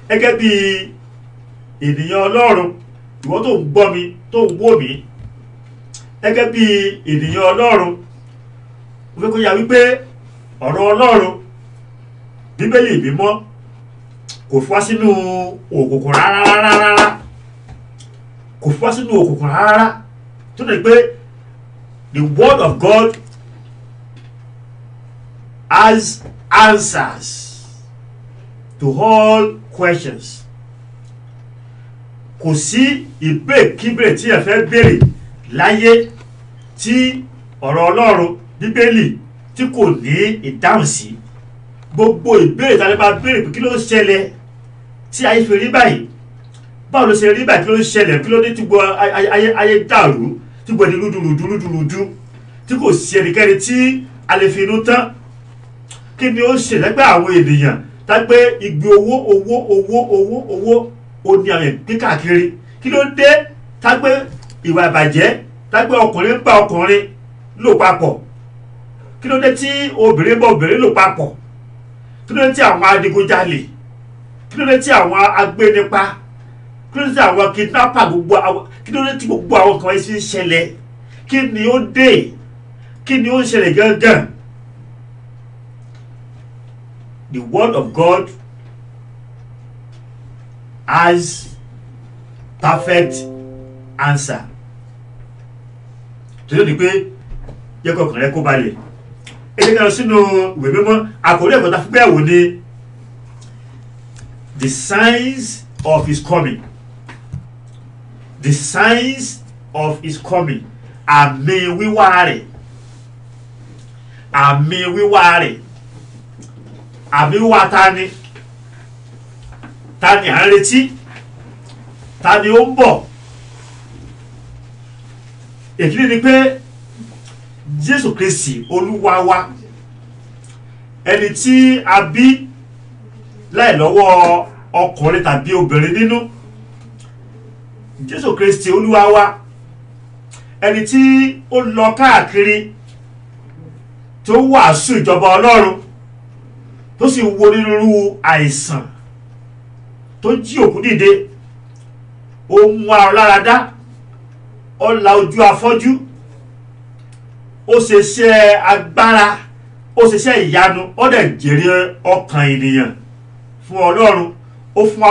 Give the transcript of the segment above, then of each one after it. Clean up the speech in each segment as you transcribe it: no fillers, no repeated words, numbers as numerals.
gẹ́gẹ́ bí ènìyàn Ọlọ́run, ìwọ tó ń gbọ́ mi tó ń wò mí, gẹ́gẹ́ bí ènìyàn Ọlọ́run, mo fẹ́ kó yà wípé ọ̀rọ̀ Ọlọ́run, Bíbélì mímọ́, kò fi wá sínú òkùnkùn rárá, kò fi wá sínú òkùnkùn rárá, tó dẹ̀ pé the word of God has answers to all questions. Kò sí ìbéèrè tí ẹ fẹ́ béèrè láyé tí ọ̀rọ̀ Ọlọ́run Bíbélì tí kò ní ìdáhùn sí. Gbogbo ìbéèrè tí a lè máa béèrè pé kí ló ṣẹlẹ̀ tí ayé fi rí báyìí, báwo ló ṣe rí báyìí, kí ló ṣẹlẹ̀, kí ló dé tí gbogbo ayé dàrú, tí gbogbo ẹni rúdurùdu tí kò sí ẹnikẹ́ni tí a lè fi inú tán. Kí ni ó ṣẹlẹ̀ pé àwọn ènìyàn tágbé igbe owó ó ní àwọn ìpín káàkiri? Kí ló dé tágbé ìwà ìbàjẹ́, tágbé ọkùnrin bá ọkùnrin lò papọ̀? Kí ló dé tí obìnrin bá obìnrin lò papọ̀? Kí ló dé tí àwọn adigunjalè, kí ló dé tí àwọn agbénipa, kí ló dé tí àwọn kidnapper, kí ló dé tí gbogbo àwọn kan yìí ṣẹlẹ̀? Kí ni ó dé? Kí ni ó ń ṣẹlẹ̀ gangan? The word of God has perfect answer. Tó yóò di pé yẹ kọkàn rẹ kó balẹ̀. Ẹ jẹ́ ká lọ sínú ìwé mímọ́. Àkórí ẹ̀kọ́ tá a fi gbéyàwó ni the signs of his coming. The signs of his coming. Àmì wíwá rẹ̀. Àmì wíwá rẹ̀. Àmì wíwá ta ni? Ta ni à ń retí? Ta ni ó ń bọ̀? Èkíní ni pé Jésù Kristi Olúwa wa, ẹni tí a bí láì lọ́wọ́ ọkùnrin tàbí obìnrin nínú. Jésù Kristi Olúwa wa, ẹni tí ó lọ káàkiri tó wàásù ìjọba Ọlọ́run, tó sì wo onírúurú àìsàn, tó jí òkú dìde, ó mú arọ lára dá, ó la ojú afọ́jú, ó ṣe iṣẹ́ agbára, ó ṣe iṣẹ́ ìyanu, ó dẹ̀ jèrè ọkàn ènìyàn fún Ọlọ́run. Ó fún wa,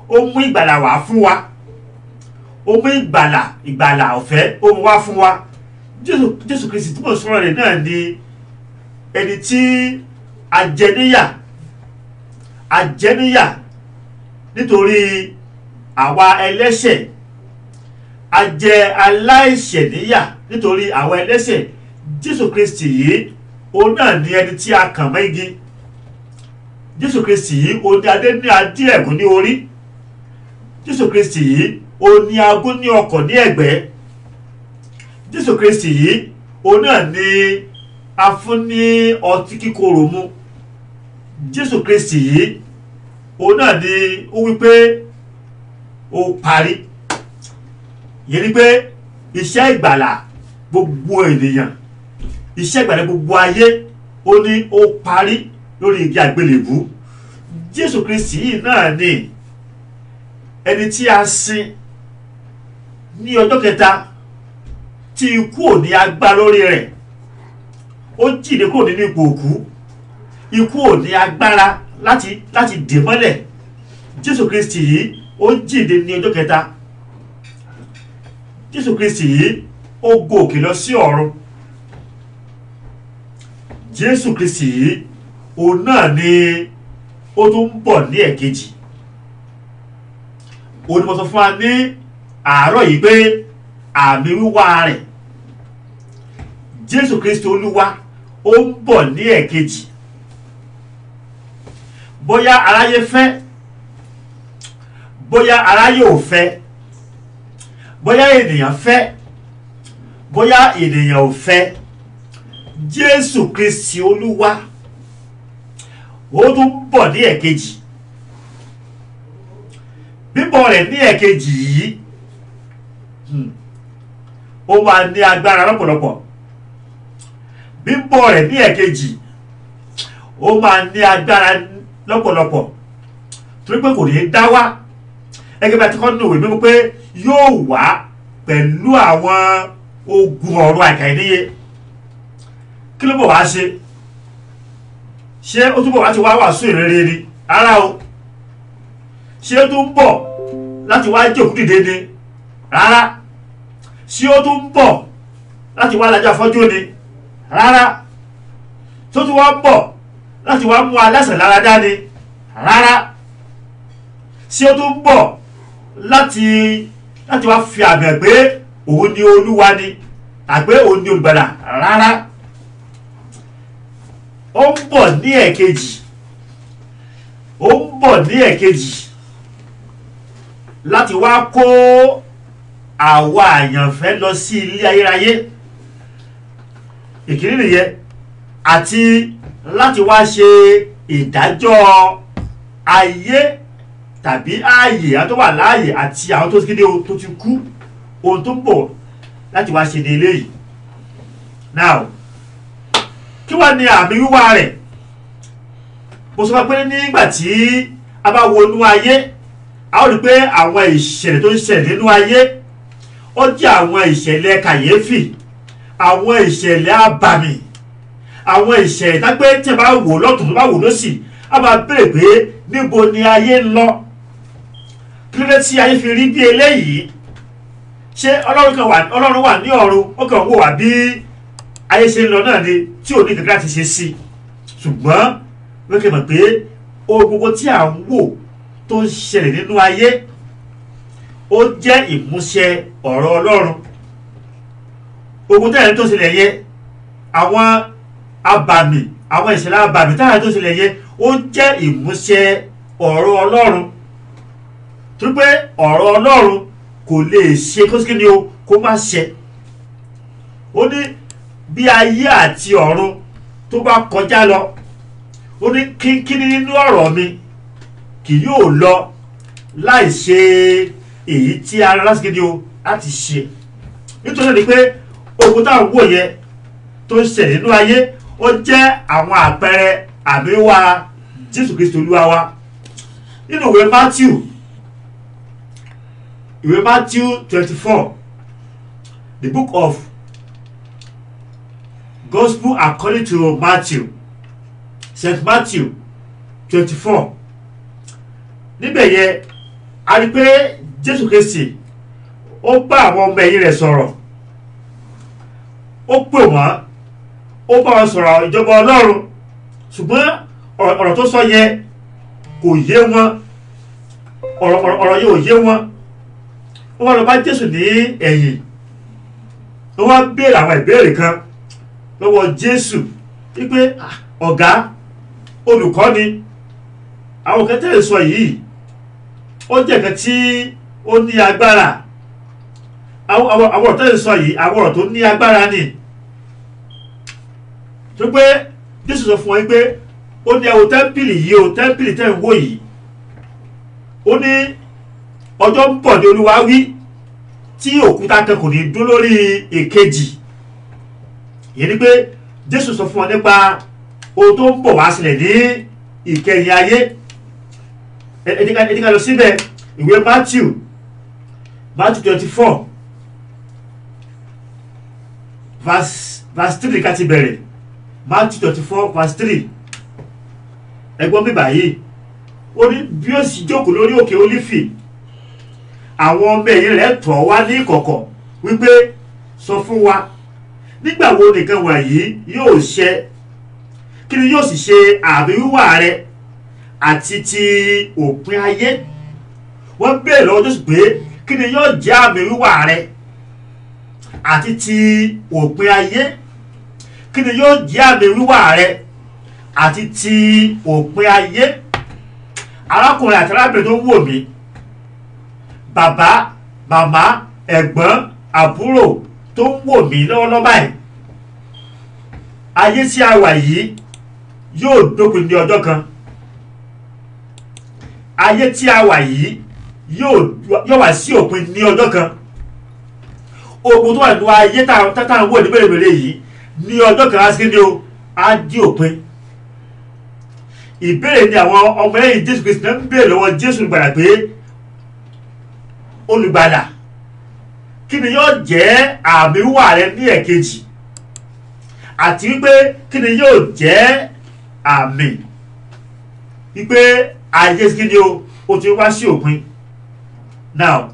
ó mú ìgbàlà wá fún wa, ó mú ìgbàlà ọ̀fẹ́ ó mú wá fún wa. Jésù Kristi tí mo sọ̀rọ̀ rẹ̀ náà ni ẹni tí ajẹníyà nítorí àwa ẹlẹ́ṣẹ̀, a jẹ aláìṣẹ̀ níyà nítorí àwa ẹlẹ́ṣẹ̀. Jésù Kristi yìí òun náà ni ẹni tí a kàn mọ́ igi. Jésù Kristi yìí òun ni adé ní adé ẹ̀gún ní orí. Jésù Kristi yìí òun ni agún ní ọkọ̀ ní ẹ̀gbẹ́. Jésù Kristi yìí òun náà ni a fún ní ọtí kíkorò mu. Jésù Kristi yìí òun náà ni ó wí pé ó parí. Yẹn ni pé iṣẹ́ ìgbàlà gbogbo ènìyàn, iṣẹ́ ìgbàlà gbogbo ayé, ó ní ó parí lórí igi àgbélébú. Jésù Kristi yìí náà ni ẹni tí a sin ní ọjọ́ kẹta tí ikú ò ní agbá lórí rẹ̀. Ó jíǹde kúrò nínú ipò òkú. Ikú ò ní agbára láti dè mọ́lẹ̀. Jésù Kristi yìí ó jíǹde ní ọjọ́ kẹta. Jésù Kristi yìí ó gòkè lọ sí ọ̀run. Jésù Kristi yìí òun náà ni ó tún ń bọ̀ ní ẹ̀kejì. Òun ni mo sọ fún wa ní àárọ̀ yìí pé àmì wíwá rẹ̀, Jésù Kristi Olúwa, ó ń bọ̀ ní ẹ̀kejì. Bóyá aráyé fẹ́, bóyá aráyé ò fẹ́, bóyá ènìyàn fẹ́, bóyá ènìyàn ò fẹ́, Jésù Kristi Olúwa ó tún ń bọ̀ ní ẹ̀kejì. Bíbọ̀ rẹ̀ ní ẹ̀kejì yìí ó máa ní agbára lọ́pọ̀lọpọ̀. Bíbọ̀ rẹ̀ ní ẹ̀kejì ó máa ní agbára lọ́pọ̀lọpọ̀, torí pé kò ní dá wá ẹgbẹ́ bá ti kọ́ nínú ìwé mímọ́ pé yóò wá pẹ̀lú àwọn ogun ọ̀run àìkàìníye. Kí ló bọ̀ wá ṣé ó túbọ̀ láti wá wàásù ìrere ni? Rárá o. Ṣé ó tún bọ̀ láti wá jẹ́ òkú dìde ni? Rárá. Ṣé ó tún bọ̀ láti wá lajú afọ́jú ni? Rárá. Tó tún wá bọ̀ láti wá mú aláìsàn lára dá ni? Rárá. Ṣé ó tún bọ̀ láti wá fi àmì ẹ̀ pé òun ni Olúwa ni àgbé òun ni olùgbàlà? Rárá. Ó ń bọ̀ ní ẹ̀kejì láti wá kó àwa àyànfẹ́ lọ sí ilé ayérayé. Ìkíní nìyẹn, àti láti wá ṣe ìdájọ́ ayé tàbí ààyè àwọn tó wà láàyè àti àwọn tó kéde tó ti kú. Ohun tó ń bọ̀ láti wá ṣe ní eléyìí. Now, kí wá ní àmì wíwá rẹ̀? Mo sọ pé nígbà tí a bá wo inú ayé, a ó rí pé àwọn ìṣẹ̀lẹ̀ tó ń ṣẹlẹ̀ nínú ayé ó jẹ́ àwọn ìṣẹ̀lẹ̀ kàyéfì, àwọn ìṣẹ̀lẹ̀ abàmì, àwọn ìṣẹ̀lẹ̀ tágbé tí a bá wò lọ́tùn tó bá wò lósì, a máa béèrè pé níbo ni ayé ń lọ? Kí ló dé tí ayé fi rí bí eléyìí? Ṣé Ọlọ́run wà ní ọ̀run ó kàn wò wá bí ayé ṣe ń lọ náà ni tí ò ní kankan láti ṣe sí? Ṣùgbọ́n wọ́n kẹ́ mọ̀ pé ohun gbogbo tí à ń wò tó ń ṣẹlẹ̀ nínú ayé ó jẹ́ ìmúṣẹ ọ̀rọ̀ Ọlọ́run. Ogun tẹ́lẹ̀ tó ṣẹlẹ̀ yẹ, àwọn abàmì, àwọn ìṣẹ̀lẹ̀ abàmì tẹ́lẹ̀ tó ṣẹlẹ̀ yẹ, ó jẹ́ ìmúṣẹ ọ̀rọ̀ Ọlọ́run. Torí pé ọ̀rọ̀ Ọlọ́run kò lè ṣe kó sí kí ni o kó má ṣẹ. Ó ní bí ayé àti ọ̀run tó bá kọjá lọ, ó ní kínkínní nínú ọ̀rọ̀ mi kì yóò lọ láì ṣe èyí tí ara lásìkò ni o láti ṣe. Nítorí ni pé ogun táwọn wò yẹ tó ń ṣẹlẹ̀ nínú ayé ó jẹ́ àwọn àpẹẹrẹ àmì wá Jésù Kristi Olúwa wa. Nínú ìwé Matthew 24, the book of Gospel according to Matthew, St. Matthew 24. Níbẹ̀ yẹ a rí pé Jésù Kristi ó bá àwọn ọmọ ẹ̀yìn rẹ̀ sọ̀rọ̀, ó pè wọ́n, ó bá wọn sọ̀rọ̀ ìjọba Ọlọ́run. Ṣùgbọ́n ọ̀rọ̀ tó sọ yẹ kò yé wọn, ọ̀rọ̀ yóò yé wọn. Wọ́n wá lọ bá Jésù ní ẹ̀yìn, wọ́n wá béèrè àwọn ìbéèrè kan lọ́wọ́ Jésù wípé ọ̀gá, olùkọ́ni, àwọn kan tẹ́lẹ̀ sọ yìí ó jẹ́ kan tí ó ní agbára. Àwọn ọ̀rọ̀ tẹ́lẹ̀ sọ yìí àwọn ọ̀rọ̀ tó ní agbára ni. Tó pé Jésù sọ fún wọn pé ó ní ẹ wo tẹ́ḿpìlì yìí o, tẹ́ḿpìlì tẹ́ ń wò yìí, ó ní ọjọ́ ń bọ̀ ní Olúwa wí tí òkúta kan kò ní dúró lórí èkejì. Ìyẹn ni pé Jésù sọ fún wọn nípa ohun tó ń bọ̀ wá sílẹ̀ ní ìkẹyìn ayé. Ẹ̀dínkà lọ síbẹ̀, ìwé Matthew 24 verse 3 ká ti bẹ̀rẹ̀. Matthew 24 verse 3. Ẹgbọ́n mi báyìí, ó ní bí ó sì jókòó lórí òkè Ólífì, àwọn ọmọ ẹ̀yìn rẹ̀ tọ̀ wá ní ìkọ̀kọ̀ wípé sọ fún wa, nígbà wo nìkan wọ̀nyí yóò ṣẹ? Kí ni yóò sì ṣe àmì wíwá rẹ̀ àti ti òpin ayé? Wọ́n béèrè lọ́wọ́ Jésù pé kí ni yóò jẹ́ àmì wíwá rẹ̀ àti ti òpin ayé? Kí ni yóò jẹ́ àmì wíwá rẹ̀ àti ti òpin ayé? Arákùnrin àti arábìnrin tó ń wò mí, bàbá, màmá, ẹ̀gbọ́n, àbúrò tó ń wò mí lọ́wọ́lọ́wọ́ báyìí, ayé tí a wà yìí yóò dópin ní ọjọ́ kan. Ayé tí a wà yìí yóò wá sí òpin ní ọjọ́ kan. Ogun tó wà nínú ayé tá ń wò ní bèrèbèrè yìí ní ọjọ́ kan á sí ní o á di òpin. ìbéèrè ni àwọn ọmọ ẹ̀yìn Jésù Kristi náà ń béèrè lọ́wọ́ Jésù olùgbàlà pé olùgbàlà kí ni yóò jẹ́ àmì wà rẹ ní ẹ̀kejì àti wípé kí ni yóò jẹ́ àmì wípé ayé kí ni o ti wá sí òpin. Now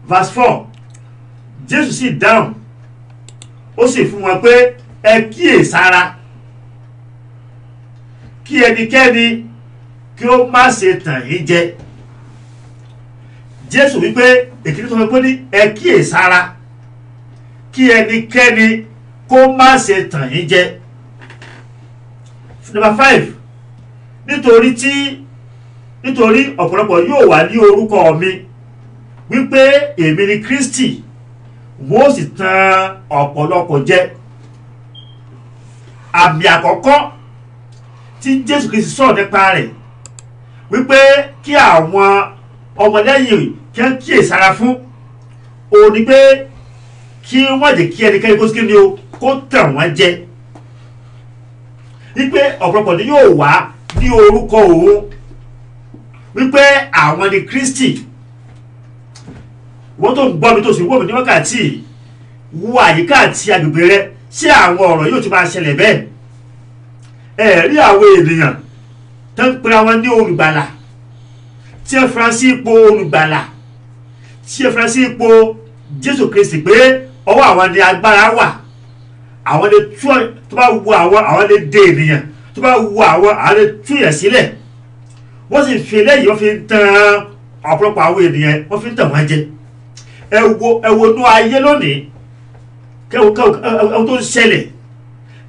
verse 4 Jésù sì dáhùn ó sì fún wọn pé ẹ kíyèsára kí ẹnikẹ́ni kí ó má ṣe tàn yín jẹ. Jésù wípé èkìtì tó fẹ́ pé ní ẹ kíyèsára kí ẹnikẹ́ni kó má ṣe tàn yín jẹ. Number 5 nítorí ọ̀pọ̀lọpọ̀ yóò wá ní orúkọ mi wípé èmi ni Kristi wọ́n sì tàn ọ̀pọ̀lọpọ̀ jẹ. Àmì àkọ́kọ́ tí Jésù Kristi sọ̀rọ̀ nípa rẹ̀ wípé kí àwọn ọmọlẹ́yìn kí wọ́n kíyèsára fún òun ni pé kí wọ́n jẹ́ kí ẹnikẹ́ni kó sí ní o kó tàn wọ́n jẹ. Wípé ọ̀pọ̀lọpọ̀ ni yóò wá ní orúkọ òun wípé àwọn ni Kristi. Wọ́n tó ń gbọ́ mi tó sì wò mí ní wákàtí wo àyíká àti agbègbè rẹ ṣé àwọn ọ̀rọ̀ yóò tún máa ṣẹlẹ̀ bẹ́ẹ̀. Rí àwọn ènìyàn tó ń pera wọn ní olùgbàlà tí ẹ fura sí ipò olùgbàlà tí ẹ fura sí ipò Jésù Kristi pé ọwọ́ àwọn ni agbára wà, àwọn lè tú tó bá wu àwọn lè dè ènìyàn, tó bá wu àwọn lè tú yẹn sílẹ̀. Wọ́n sì fi eléyìí wọ́n fi ń tan ọ̀pọ̀lọpọ̀ àwọn ènìyàn wọ́n fi ń tàn wọ́n jẹ. Ẹ wo inú ayé lónìí kẹ́wọ́ tó ń ṣẹlẹ̀.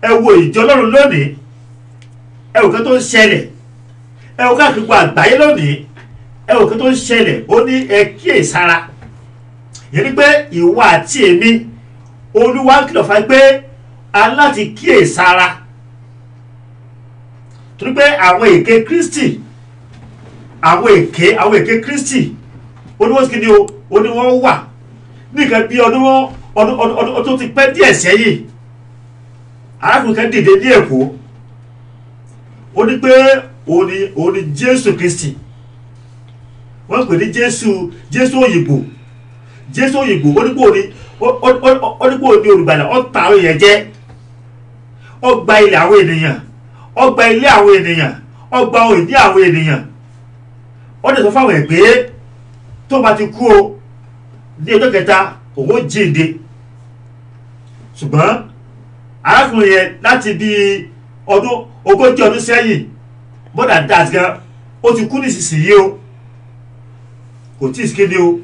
Ẹ wo ìjọ Ọlọ́run lónìí ẹ wò kẹ́ tó ń ṣẹlẹ̀. Ẹ wò káàkiri gbogbo àgbáyé lónìí ẹ wò kẹ́ tó ń ṣẹlẹ̀. Ó ní ẹ kíyèsára. Yẹn ni pé ìwọ àti èmi Olúwa kìlọ̀ fún pé aláti kíyèsára torí pé àwọn èké Kristi àwọn èké Kristi oníwọ́n kí ni ó ní wọ́n wà nìkan bí ọdún tó ti pẹ́ díẹ̀ sẹ́yìn. Arákùnrin kan dìde ní Èkó ó ní pé òun ni Jésù Kristi, wọ́n pè ní Jésù òyìnbó ó ní pé òun ni olùgbàlà. Ó ta àwọn èèyàn jẹ, ó gba ilẹ̀ àwọn ènìyàn, ó gba ilé àwọn ènìyàn, ó gba ohun ìní àwọn ènìyàn. Ó dẹ̀ sọ fáwọn ẹ̀ pé tó bá ti kú o ní ọjọ́ kẹta òun ó jíǹde. Ṣùgbọ́n arákùnrin yẹn láti bí ogójì ọdún sẹ́yìn more than that gan ó ti kú nísinsìnyí o, kò tí ì kéde o,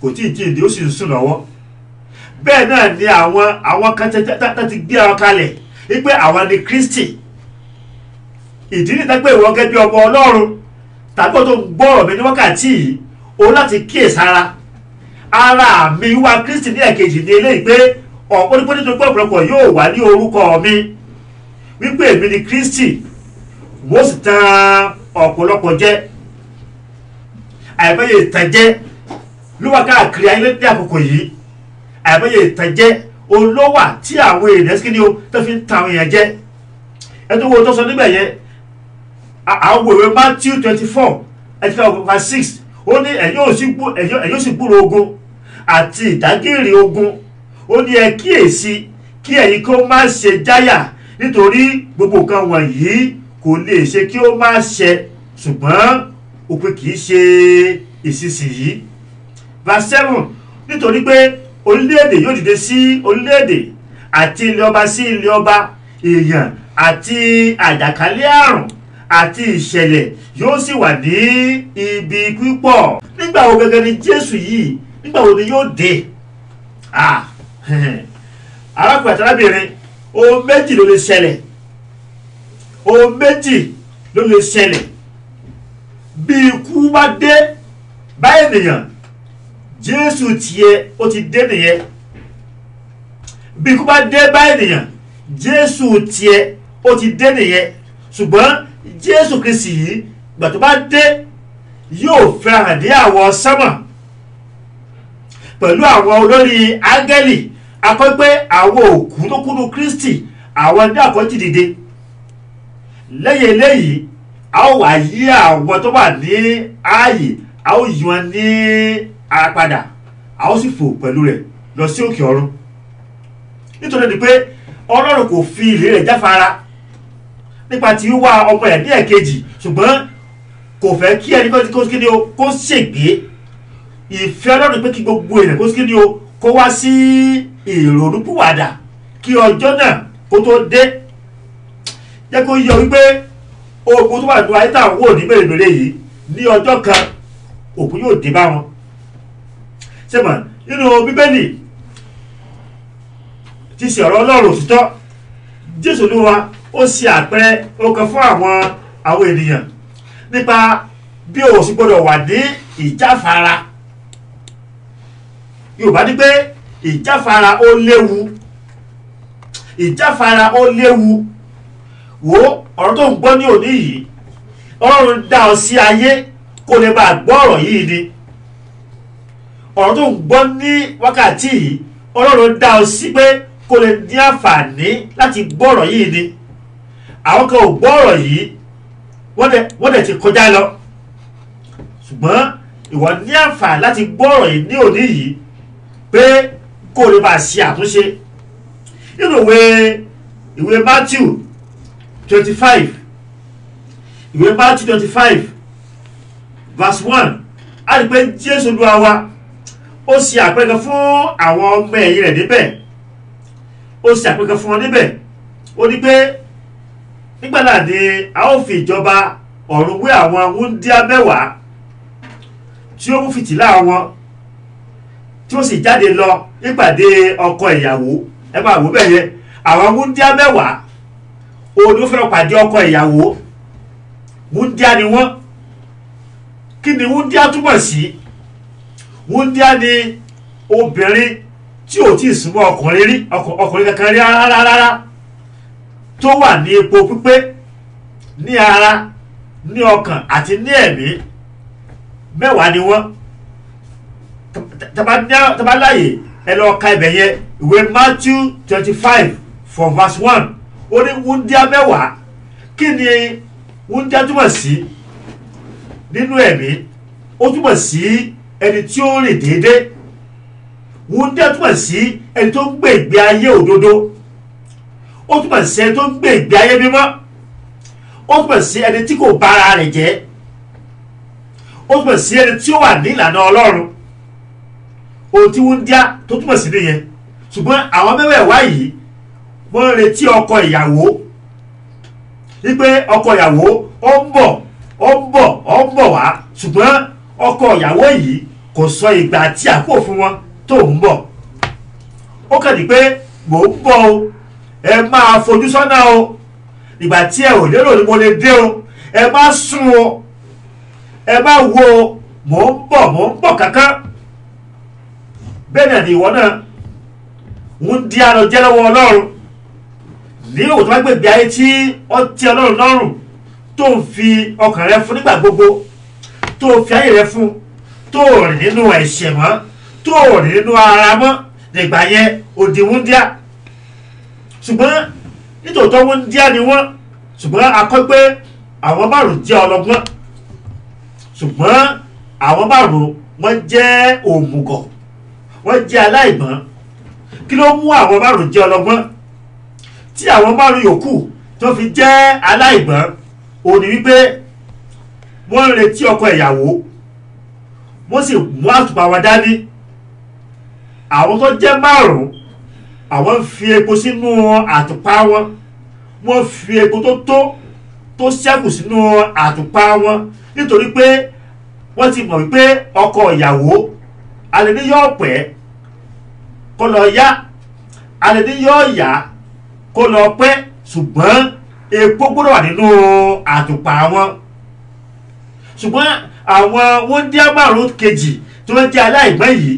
kò tí ì jíǹde, ó sì ń sùn lọ́wọ́. Bẹ́ẹ̀ náà ni àwọn kan ti gbé ara kalẹ̀ wípé àwọn ni Kristi. Ìdí nìta pé ìwọ gẹ́gẹ́ bí ọmọ Ọlọ́run tàbí tó ń gbọ́rọ̀ mi ní wákàtí yìí o láti kíyèsára. Ara mi wá Kristi ní ẹ̀kejì ní eléyìí pé ọ̀pọ̀ nípa nítorí pé ọ̀pọ̀lọpọ̀ yóò wá ní orúkọ mi wípé èmi ni Kristi wọ́n sì tàn ọ̀pọ̀lọpọ̀ jẹ. Àìmọye ìtànjẹ ló wà káàkiri ayé ní àkókò yìí. Àìmọye ìtànjẹ olówà tí àwọn èèyàn kí ni o tó fi ń tan àwọn èèyàn jẹ. Ẹni wo tó sọ níbẹ̀ yẹn àwọn ìwé Matthew 24 verse 6 ó ní ẹ̀yin ó sì gbúrò ogun àti ìdágìrì ogun. Ó ní ẹ kíyèsí kí ẹ̀yin kó má ṣe jáyà nítorí gbogbo nǹkan wọ̀nyí kò lè ṣe kí ó má ṣẹ ṣùgbọ́n òpin kì í ṣe ìsinsìnyí. Verse 7 nítorí pé orílẹ̀-èdè yóò dìde sí orílẹ̀-èdè àti ilé ọba sí ilé ọba, èèyàn àti àjàkálẹ̀ àrùn àti ìṣẹ̀lẹ̀ yóò sì wà ní ibi púpọ̀. Nígbà wo gẹ́gẹ́ ni Jésù yìí nígbà wo ni yóò dé? Arákùnrin àti arábìnrin ohun méjì ló lè ṣẹlẹ̀. Ohun méjì ló lè ṣẹlẹ̀. Bí ikú bá dé bá ènìyàn Jésù tiẹ̀ ó ti dé nìyẹn. Bí ikú bá dé bá ènìyàn Jésù tiẹ̀ ó ti dé nìyẹn. Ṣùgbọ́n Jésù Kristi yìí gbà tó bá dé yóò fẹ́ràn dé àwọn sánmà pẹ̀lú àwọn olórí áńgẹ́lì. Akọ́ pé àwọn òkú tó kúrú Kristi àwọn ní àkọ́jì dìde. Lẹ́yìn eléyìí a ó wá yí àwọn tó wà ní ààyè a ó yí wọn ní ara padà a ó sì fò pẹ̀lú rẹ̀ lọ sí òkè ọ̀run. Nítorí ni pé Ọlọ́run kò fi ìlérí rẹ̀ jáfara nípa ti wíwá ọmọ ẹ̀ ní ẹ̀kejì, ṣùgbọ́n kò fẹ́ kí ẹni kó ṣègbé. Ìfẹ́ Ọlọ́run pé kí gbogbo ènìyàn kó wá sí ìrònúpìwàdà kí ọjọ́ náà kó tó dé. Jẹ́ kó yọ wípé ogun tó wà ní ayé táwọn wò ní mèremère yìí ní ọjọ́ kan òkú yóò dé bá wọn. Ṣé mọ̀ nínú Bíbélì ti ṣe ọ̀rọ̀ Ọlọ́run òtítọ́, Jésù Olúwa ó ṣe àpẹẹrẹ ọkàn fún àwọn ènìyàn nípa bí o sì gbọdọ̀ wà ní ìjáfara. Yorùbá ní pé ìjáfara ó léwu, ìjáfara ó léwu. Wo ọ̀rọ̀ tó ń gbọ́ ní òní yìí, Ọlọ́run dá ọ sí ayé kó lè bá gbọ́ ọ̀rọ̀ yìí ni. Ọ̀rọ̀ tó ń gbọ́ ní wákàtí yìí, Ọlọ́run dá ọ sí pé kó lè ní àǹfààní láti gbọ́ ọ̀rọ̀ yìí ni. Àwọn kan ò gbọ́ ọ̀rọ̀ yìí, wọ́n dẹ̀ ti kọjá lọ. Ṣùgbọ́n ìwọ ní àǹfààní láti gbọ́ ọ̀rọ̀ yìí ní òní yìí pé kó lè bá ṣe àtúnṣe. Nínú ìwé Matthew 25, ìwé Matthew 25 verse 1, a rí pé Jésù Olúwa wa ó ṣe àpẹẹrẹ fún àwọn ọmọ ẹ̀yìn rẹ̀ níbẹ̀. Ó ṣe àpẹẹrẹ fún wọn níbẹ̀. Ó ní pé nígbà náà ni a ó fi ìjọba ọ̀run wé àwọn wúńdíá 10 tí ó mú fìtílà wọn tí ó sì jáde lọ nípàdé ọkọ ìyàwó. Ẹ máa wò bẹ́ẹ̀ yẹn, àwọn wúńdíá 10 òun ló fẹ́ pàdé ọkọ ìyàwó. Wúńdíá ni wọ́n. Kí ni wúńdíá túmọ̀ sí? Wúńdíá ni obìnrin tí ò tí ì súnmọ́ ọkùnrin kankan rí rárá, tó wà ní ipò pípé ní ara, ní ọkàn àti ní ẹ̀mí. 10 ni wọ́n. Tàbá láàyè ẹ lọ ka ibẹ̀ yẹn, ìwé Matthew 25 from verse 1. Ó ní wúńdíá 10. Kí ni wúńdíá túmọ̀ sí nínú ẹ̀mí? Ó túmọ̀ sí ẹni tí ó rìn déédéé. Wúńdíá túmọ̀ sí ẹni tó ń gbé ìgbé ayé òdodo. Ó túmọ̀ sí ẹni tó ń gbé ìgbé ayé mímọ́. Ó túmọ̀ sí ẹni tí kò bà ara rẹ̀ jẹ́. Ó túmọ̀ sí ẹni tí ó wà ní ìlànà Ọlọ́run. Ohun tí wúńdíá tó túmọ̀ sí nìyẹn. Ṣùgbọ́n àwọn mẹ́wẹ̀ẹ̀wá yìí wọ́n ń retí ọkọ ìyàwó. Wípé ọkọ ìyàwó ó ń bọ̀ wá. Ṣùgbọ́n ọkọ ìyàwó yìí kò sọ ìgbà tí àkókò fún wọn tó ń bọ̀. Ó kàn ní pé mò ń bọ̀ o, ẹ máa fojú sọ́nà o, ìgbà tí ẹ ò lérò ni mo lè dé o, ẹ má sùn o, ẹ má wo o, mò ń bọ̀ kankan. Bẹ́ẹ̀ náà ni ìwọ náà ń di àrò jẹ́ lọ́wọ́ Ọlọ́run. Ní òwò tó bá gbègbè ayé tí ó ti Ọlọ́run lọ́rùn, tó ń fi ọkàn rẹ fún nígbà gbogbo, tó fi ayé rẹ fún, tó rìn nínú ẹ̀ṣẹ̀ mọ́, tó rìn nínú ara mọ́, nígbà yẹn ó di wúńdíá. Ṣùgbọ́n nítòótọ́ wúńdíá ni wọ́n, ṣùgbọ́n a kọ́ pé àwọn 5 jẹ́ ọlọ́gbọ́n. Ṣùgbọ́n àwọn 5 wọ́n jẹ́ òmùgọ̀, wọ́n jẹ́ aláìgbọ́n. Kí ló mú àwọn 5 jẹ́ ọlọ́gbọ́n tí àwọn 5 yòókù tó fi jẹ́ aláìgbọ́n? Ó ní wípé wọ́n ń retí ọkọ ìyàwó, wọ́n sì mú àtùpà wọn dání. Àwọn tó jẹ́ 5 àwọn ń fi epo sínú àtùpà wọn, wọ́n fi epo tó ṣẹ́kù sínú àtùpà wọn, nítorí pé wọ́n ti mọ̀ wípé ọkọ ìyàwó alẹ́ ní yóò pẹ́ kó lọ yá, alẹ́ ní yóò yá kó lọ pẹ́, ṣùgbọ́n epo gbọ́dọ̀ wà nínú àtùpà wọn. Ṣùgbọ́n àwọn wúńdíá 5 kejì tí wọ́n jẹ́ aláìgbọ́n yìí,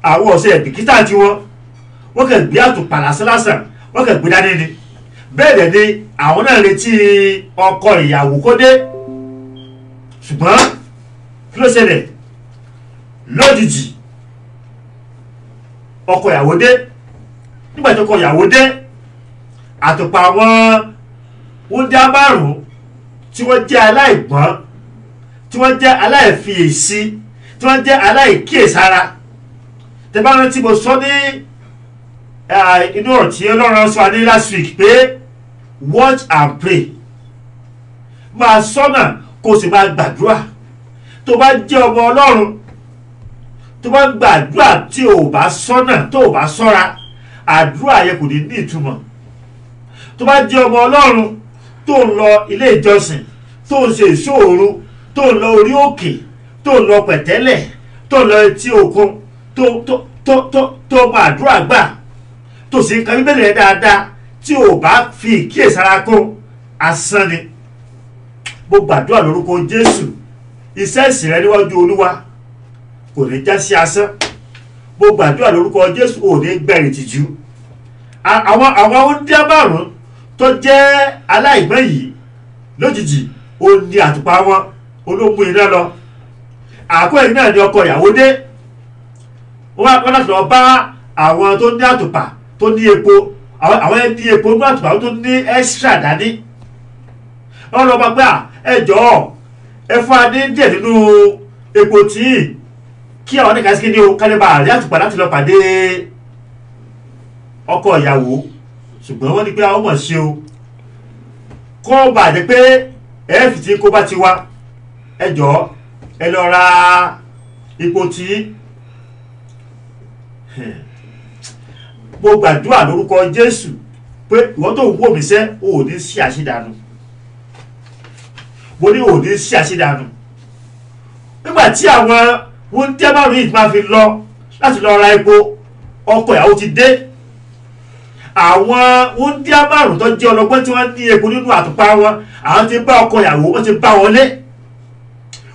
àwọn ọ̀sẹ̀ bìkítà tí wọ́n kàn gbé àtùpà lásán, wọ́n kàn gbé dání ni. Bẹ́ẹ̀ dẹ̀ ni àwọn náà retí ọkọ ìyàwó kó dé. Ṣùgbọ́n kí ló ṣẹlẹ̀? Lójijì ọkọ ìyàwó dé. Nígbà tí ọkọ ìyàwó dé, àtùpà àwọn wúńdíá 5 tí wọ́n jẹ́ aláìgbọ́n, tí wọ́n jẹ́ aláìfiyèsí, tí wọ́n jẹ́ aláìkíyèsára. Tẹ́ bá rántí mo sọ ní inú ọ̀rọ̀ tí Ọlọ́run sọ ní last week pé watch and pray. Máa sọ́nà kó o sì máa gbàdúrà. Tó bá jẹ́ ọmọ Ọlọ́run, tó bá gbàdúrà tí o bá sọ́nà, tó o bá sọ́ra, àdúrà yẹn kò ní ní ìtumọ̀. Tó bá jẹ́ ọmọ Ọlọ́run tó ń lọ ilé ìjọsìn, tó ń ṣe ìṣòro, tó ń lọ orí òkè, tó ń lọ pẹ̀tẹ́lẹ̀, tó ń lọ etí òkun, tó mọ àdúrà gbà, tó sì ń ka Bíbélì rẹ̀ dáadáa, tí o bá fi ìkíyèsára kún, asán ni. Mo gbàdúrà lórúkọ Jésù, iṣẹ́ ìsìn rẹ níwájú Olúwa kò ní já sí asán. Mo gbàdúrà lórúkọ Jésù, ò ní gbẹ̀rì tìjú. Àwọn oúnjẹ márùn-ún tó jẹ́ aláìgbọ́n yìí lójijì ó ní àtùpà wọn olóògùn iná lọ. Àkókò yìí náà ni ọkọ ìyàwó dé. Wọ́n láti lọ bá àwọn tó ní àtùpà tó ní epo, àwọn ẹni epo ní àtùpà tó ní extra dání. Wọ́n lọ bá gbé ẹ jọ̀ọ́ ẹ fún adé díẹ̀ nínú epo tí kí àwọn oníkàsí kí ni o kálíbà àrí àtùpà láti lọ pàdé ọkọ ìyàwó. Ṣùgbọ́n wọ́n ní pé àwọn mọ̀ ṣe o kó bà jẹ́ pé ẹ̀ẹ́fì tí kó bá ti wá ẹ jọ̀ọ́ ẹ lọ ra epo tí. Mo gbàdúrà lórúkọ Jésù pé ìwọ́n tó ń wò mí sẹ́ ò ní sí àṣedànù. Mo ní ò ní sí àṣedànù. Nígbà tí àwọn wúndíá márùn-ún yìí máa fi lọ láti lọ ra epo, ọkọ ìyàwó ti dé. Àwọn wúndíá márùn-ún tó jẹ́ ọlọ́gbọ́n tí wọ́n ní epo nínú àtùpà wọn, àwọn ti bá ọkọ ìyàwó, wọ́n ti bá wọn lé.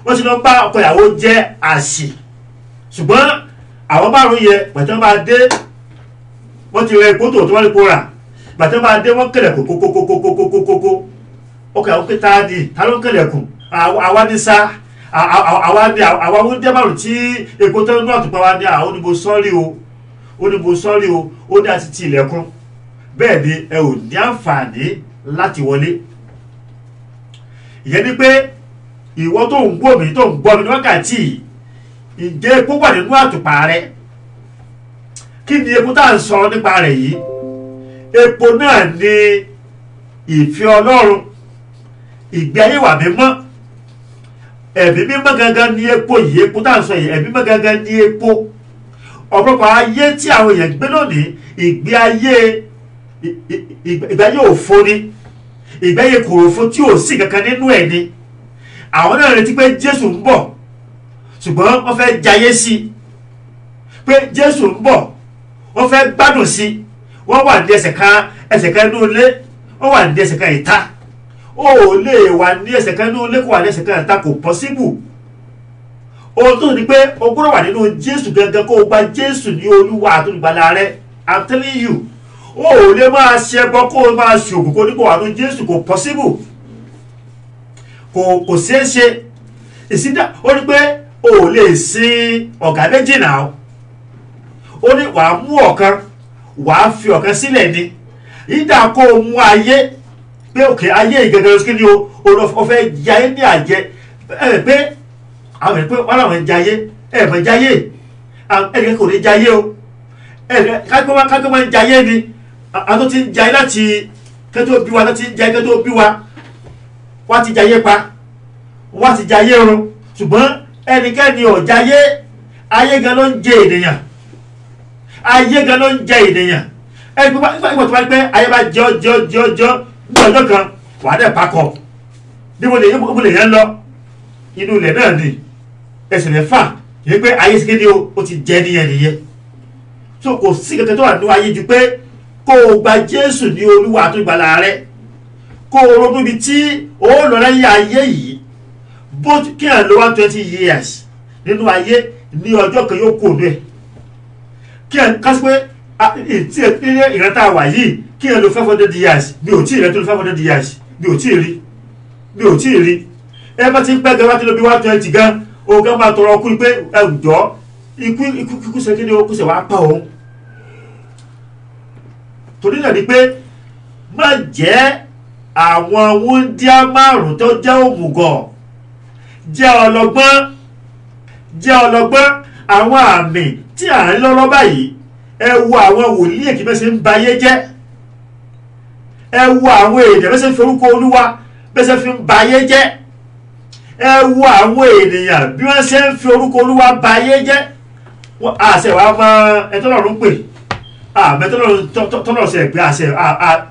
Wọ́n ti lọ bá ọkọ ìyàwó jẹ́ àsì. Ṣùgbọ́n àwọn márùn-ún yẹ pẹ̀tẹ́ máa dé, wọ́n ti rẹ epo tó wọ́n lè po rà. Pẹ̀tẹ́ máa dé wọ́n kẹlẹ̀ kókókókókókókókó. Ọkọ ìyàwó pé ta ló ń kẹlẹ̀kùn? Àwa ní sá. Àwa wúndíá márùn-ún tí epo tó nínú àtùpà wa ní àwọn oníbo sọ́ọ̀rì o. Oníbo sọ́ọ̀rì o, ó ní àti ti ilẹ̀kùn. Bẹ́ẹ̀ ni ẹ ò ní àǹfààní láti wọlé. Ìyẹn ni pé ìwọ tó ń gbọ́ mi ní wákàtí ìjẹ́ epo wà nínú àtùpà rẹ. Kí ni epo tá à ń sọ̀rọ̀ nípa rẹ̀ yìí? Epo náà ni ìfẹ́ Ọlọ́run, ìgbé ayé wà mímọ́. Ẹ̀mí mímọ́ gangan ni epo yìí. Epo tá à ń sọ yìí, ẹ̀mí mímọ́ gangan ni epo. Ọ̀pọ̀lọpọ̀ ayé tí àwọn èèyàn gbé lónìí, ìgbé ayé òfo ni, ìgbé ayé kòròfo tí ò sí kankan nínú ẹ̀ ni. Àwọn náà retí pé Jésù ń bọ̀, ṣùgbọ́n wọ́n fẹ́ jayé sí pé Jésù ń bọ̀, wọ́n fẹ́ gbádùn sí. Wọ́n wà ní ẹsẹ̀ kan inú ilé, wọ́n wà ní ẹsẹ̀ kan ìta. Ó lè wà ní ẹsẹ̀ kan inú ilé kó wà ní ẹsẹ̀ kan ìta, kò pọ́síbù. Ohun tó ní pé o gbọ́dọ̀ wà nínú Jésù gangan, kó o gba Jésù ní Olúwa àti Olùgbàlà rẹ. I'm telling you, ó lè máa ṣe ẹbọ kó o máa ṣe ògùn kó ní kó wà nínú Jésù, kò pọ́síbù. Kò ṣeé ṣe. Ìsídà ó ní pé o lè sin ọ̀gá méjì náà. Ó ní wàá mú ọ̀kan, wàá fi ọ̀kan sílẹ̀ ni. Ìdá kó o mú ayé pé òkè ayé ìgẹ̀gẹ̀ kí ni o fẹ́ jayé ní àjẹ pé àwọn ènìyàn pé wọ́n làwọn jayé mọ̀ jayé ẹ̀rẹ́ kò ní jayé o. Kágbé wọn jayé ni àwọn tó ti ń jayé láti kẹ́tọ́ bí wa, láti ń jayé kẹ́tọ́ bí wa, wọ́n ti jayé pa, wọ́n ti jayé run. Ṣùgbọ́n ẹnikẹ́ni ò jayé, ayé gan ló ń jẹ ènìyàn. Ayé gan ló ń jẹ ènìyàn. Nígbà tó bá pẹ́ ayé bá jẹ́ ní ọjọ́ kan wà á dẹ̀ pakọ̀. Níbo lè yẹn lọ? Inú ilẹ̀ náà ni ẹsẹ̀ mẹ́fà. Yẹ pé ayé sí kéde o ti jẹ́ nìyẹn. So kò sí kankan tó wà nínú ayé ju pé kó o gba Jésù ní Olúwa àti Olùgbàlà rẹ. Kó o ronú ibi tí o lọ lẹ́yìn ayé yìí. Bó kí ẹ̀ lo 120 years nínú ayé, ní ọjọ́ kan yóò kó o lé. Kí ẹ̀ kásí pé tí ìrántá wà yìí, kí ẹ̀ lo 500 years, mi ò tí ì rẹ́ tó lo 500 years, mi ò tí ì rí. Ẹ bá ti ń pẹ́ gan wá tí ló bí 120 gan, o gan máa tọrọ ọkùnrin pé ẹ̀jọ́ ikú ṣe kí ni ó kú ṣe wá pa òun. Torí náà ni pé má jẹ́ àwọn wúńdíá márùn tó jẹ́ òmùgọ̀ jẹ́ ọlọ́gbọ́n àwọn àmì tí à ń lọ́rọ́ báyìí. Ẹ wo àwọn wòlíì èkì bẹ́ẹ̀ ṣe ń bayé jẹ́, ẹ wo àwọn èdè bẹ́ẹ̀ ṣe ń fi orúkọ Olúwa bẹ́ẹ̀ ṣe fi ń bayé jẹ́, ẹ wo àwọn ènìyàn bí wọ́n ṣe ń fi orúkọ Olúwa bayé jẹ́. Àṣẹ wa mọ ẹtọ́lọ́run pè mẹtọ́lọ́run ṣe pé àṣẹ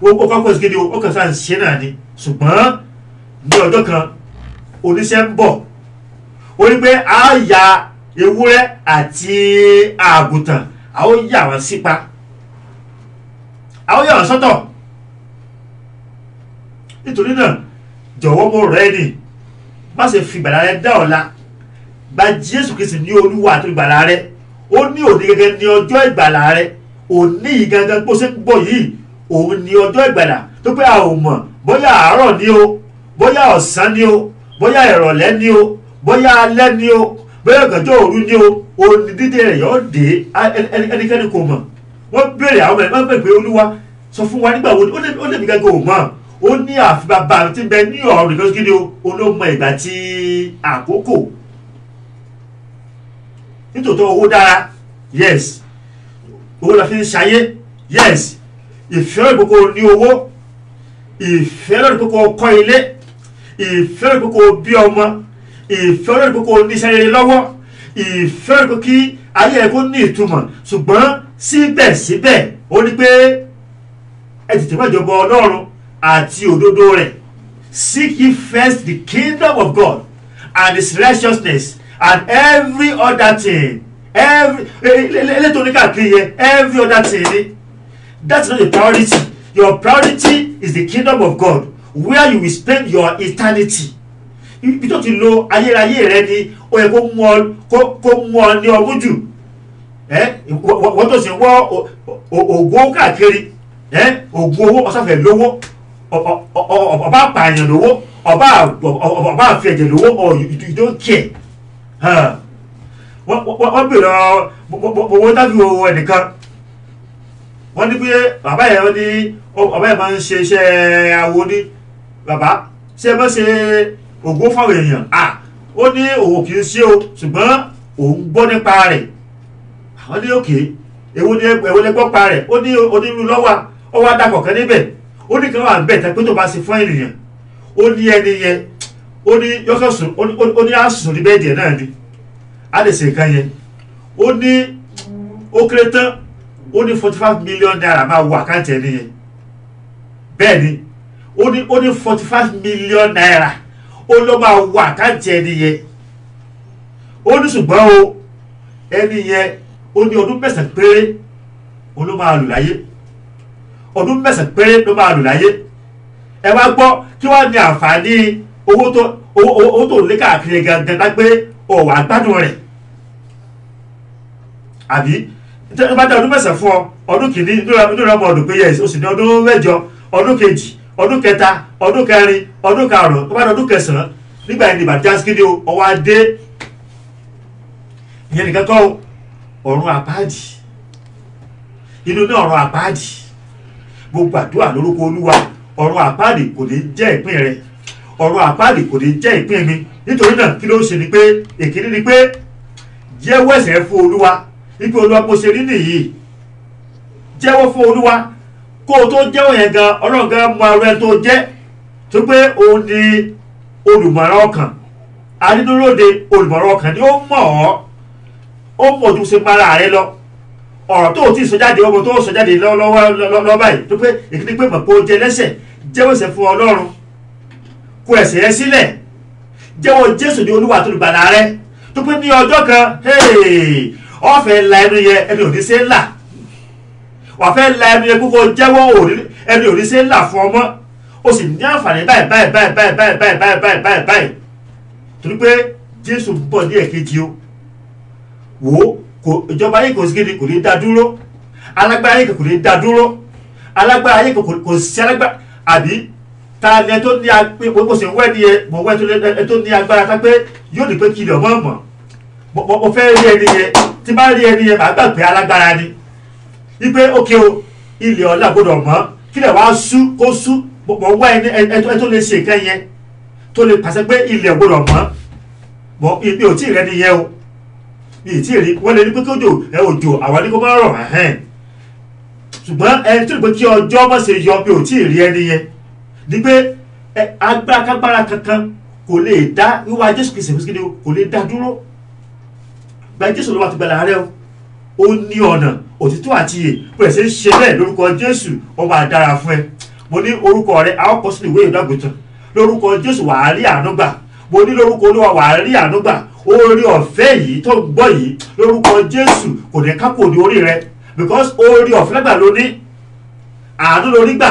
ó kọ́kọ́ sí kéde ó kàn sáà ń ṣe náà ni. Ṣùgbọ́n ní ọjọ́ kan oníṣẹ́ ń bọ̀, ó ní pé a ya ewúrẹ́ àti àgùntàn, a ó yà wọ́n sípa, a ó yà wọ́n sọ́tọ̀. Nítorí náà jọ̀wọ́ mo rọ̀ ẹ́ ni, má ṣe fi ìgbàlà rẹ dá ọ̀la. Gba Jésù Kristi ní Olúwa àti ìgbàlà rẹ. Ó ní òní gẹ́gẹ́ ní ọjọ́ ìgbàlà rẹ. Òní yìí gangan bó ṣe ń gbọ́ yìí, òun ní ọjọ́ ìgbàlà tó pé a ò mọ̀ bóyá àárọ̀ ni o, bóyá ọ̀sán ni o, bóyá ìrọ̀lẹ́ ni o, bóyá alẹ́ ni o, bóyá ọ̀gànjọ́ òru ni o. Òní dídé rẹ̀ yóò dé, ẹnikẹ́ni kò mọ̀. Wọ́n béèrè àwọn ẹ̀rọ pé Olúwa sọ fún wa nígbà wo ni ó lè bí gẹ́gẹ́ ò mọ̀. Ó ní àfi bàbá mi tí ń bẹ ní ọ̀run nìkan kí ni o, olómọ ìgbà tí àkókò. Nítòótọ́ owó dára, yes, owó la fi ń ṣayé, yes, ìfẹ́ lórí kókó ní owó, ìfẹ́ lórí kókó kọ́ ilé, ìfẹ́ lórí kókó bí ọmọ, ìfẹ́ lórí kókó níṣẹ́ rere lọ́wọ́, ìfẹ́ lórí kókó kí ayé ẹ̀ kó ní ìtumọ̀. Ṣùgbọ́n síbẹ̀síbẹ̀ ó ní pé ẹ tètè wá ìjọba Ọlọ́run àti òdodo rẹ̀. Seek ye first the kingdom of God and his righteousness, and every other thing, every other thing, that's not the priority. Your priority is the kingdom of God, where you will spend your eternity. Ibi tó ti lo ayérayé rẹ ni ó yẹ kó mú ọ ní ọdún jù. Wọ́n tó sì ń wọ́ ògo káàkiri, ògo owó ọ̀sáfẹ́ lówó, ọba àpààyàn lówó, ọba àfẹ̀jẹ̀ lówó, or you don't care. Wọ́n bèrè owó tábí owó ẹnìkan. Wọ́n ní pé bàbá yẹn ní bàbá yẹn máa ń ṣe iṣẹ́ awo ní bàbá ṣé ẹ bá ṣe ògo fáwọn èèyàn. Ó ní òwò kì í ṣe o, ṣùgbọ́n òun gbọ́ nípa rẹ̀. Àwọn ní òkè èwo lẹ gbọ́ pa rẹ̀. Ó ní onírúurú lọ́wọ́ ó wá dàpọ̀ kan níbẹ̀. Ó ní kan wà bẹ́ẹ̀ tẹ́ pé tó bá ṣe fún ènìyàn, ó ní ẹni yẹn, ó ní yọkọ̀ sùn, ó ní àsùn ní bẹ́ẹ̀dì ẹ̀ náà ni a lè ṣe nǹkan yẹn. Ó ní ó kéré tán, ó ní 45 million naira máa wọ àkáǹtì ẹni yẹn. Bẹ́ẹ̀ ni ó ní 45 million naira ó ló máa wọ àkáǹtì ẹni yẹn. Ó ní ṣùgbọ́n o ẹni yẹn ó ní ọdún 9 péré ó ló máa lò láyé. Ọdún 9 péré ló máa lò láyé. Ẹ wá gbọ́ kí wọ́n ní àǹfààní owó tó lé káàkiri gangan lágbé ọ̀wà gbádùn rẹ̀. Àbí tí wọ́n bá dá ọdún 9 fún ọ, ọdún kìíní inú rẹ̀ ọmọ ọdún pé yes, ó sì ní ọdún 8, ọdún kejì, ọdún kẹta, ọdún kẹrin, ọdún karùn-ún, tó bá dá ọdún 9 nígbà yẹn ní ìbàjáskídé ọwọ́ adé. Ìyẹn nìkan kọ́ ọ̀run àpáàdì, inú ní ọ̀run àpáàdì. Gbogbo àdúrà lórúkọ Olúwa, ọ̀run àpáàdì kò ní jẹ́ ìpín rẹ̀, ọ̀run àpáàdì kò ní jẹ́ ìpín mi. Nítorí náà kí ló ń ṣe ni pé èkíní ni pé jẹ́wọ́ ẹ̀ṣẹ̀ fún Olúwa. Ipe Olúwa bó ṣe rí nìyí, jẹ́wọ́ fún Olúwa. Kó o tó jẹ́wọ́ yẹn gan, Ọlọ́run gan mọ ara ẹ tó jẹ́, tó pé òun ni olùmọ̀ràn ọkàn, adídúróde olùmọ̀ràn ọkàn ni ó mọ̀ ọ́, ó mọ̀ ojú ṣe mara rẹ lọ. Ọ̀rọ̀ tó o ti sọ jáde, ọmọ tó o sọ jáde lọ́wọ́ báyìí, tó pé èkíní pé mọ̀ pé o jẹ lẹ́ṣẹ̀, jẹ́wọ́ ẹ̀ṣẹ̀ fún Ọlọ́run, kó ẹ̀ṣẹ̀ yẹn sílẹ̀, jẹ́wọ́ Jésù ní Olúwa àti olùgbàlà rẹ, tó pé ní ọjọ́ kan ọ̀fẹ́ la ẹnu yẹ ẹni òní ṣe ń là, wà fẹ́ la ẹnu yẹ kókó jẹ́wọ́ ẹni òní ṣe ń là fún ọmọ, ó sì ní àǹfààní báyìí torí pé Jésù ń bọ̀ ní ẹ̀kejì o. Wò ó, ìjọba ayé kò sí kéde kò lè dá dúró, alágbára ayé kò lè dá dúró, alágbára ayé kò sí alágbára. Àbí ta ni ẹ tó ní bó ṣe wẹ́ ni ẹ mọ̀ wẹ́ ẹ tó ní agbára ká pé yóò ní pé kí ni ọmọ mọ̀. Mo fẹ́ rí ẹni yẹn, tí bá rí ẹni yẹn màá gbà pé alágbára ni. Wípé ókè o, ilẹ̀ ọ̀la gbọ́dọ̀ mọ́, kí lẹ̀ wá sú kó sú, mo wá ẹni tó lè ṣe nǹkan yẹn tó lè pàṣẹ pé ilẹ̀ gbọ́dọ̀ mọ́ bọ́ ibi ò tí ì rẹ́ nìyẹn o mi ì tí ì rí wọ́n lè ní pé kí òjò àwọn ní kó má rọ̀ ṣùgbọ́n ẹni tó lè pé kí ọjọ́ má ṣe yọ mi ò tí ì rí ẹni yẹn ni pé agbára kágbára kankan kò lè dá wíwá Jésù Kristi kò lè dá dúró gba Jésù lọ́wọ́ àti gbàlà rẹ o ó ní ọ̀nà òtítọ́ àti ìyè bẹ̀rẹ̀ sí ṣe bẹ́ẹ̀ lórúkọ Jésù ó máa dára fún ẹ mo ní orúkọ rẹ àwọn kọ sínú ìwé ìdàgbòtàn lórúkọ Jésù wàá rí àánú gbà mo ní lórúkọ Olúwa wàá rí àánú gbà oore ọ̀fẹ́ yìí tó ń gbọ́ yìí lórúkọ Jésù kò ní kápò ní orí rẹ because oore ọ̀fẹ́ lágbà ló ní àánú lórí gbà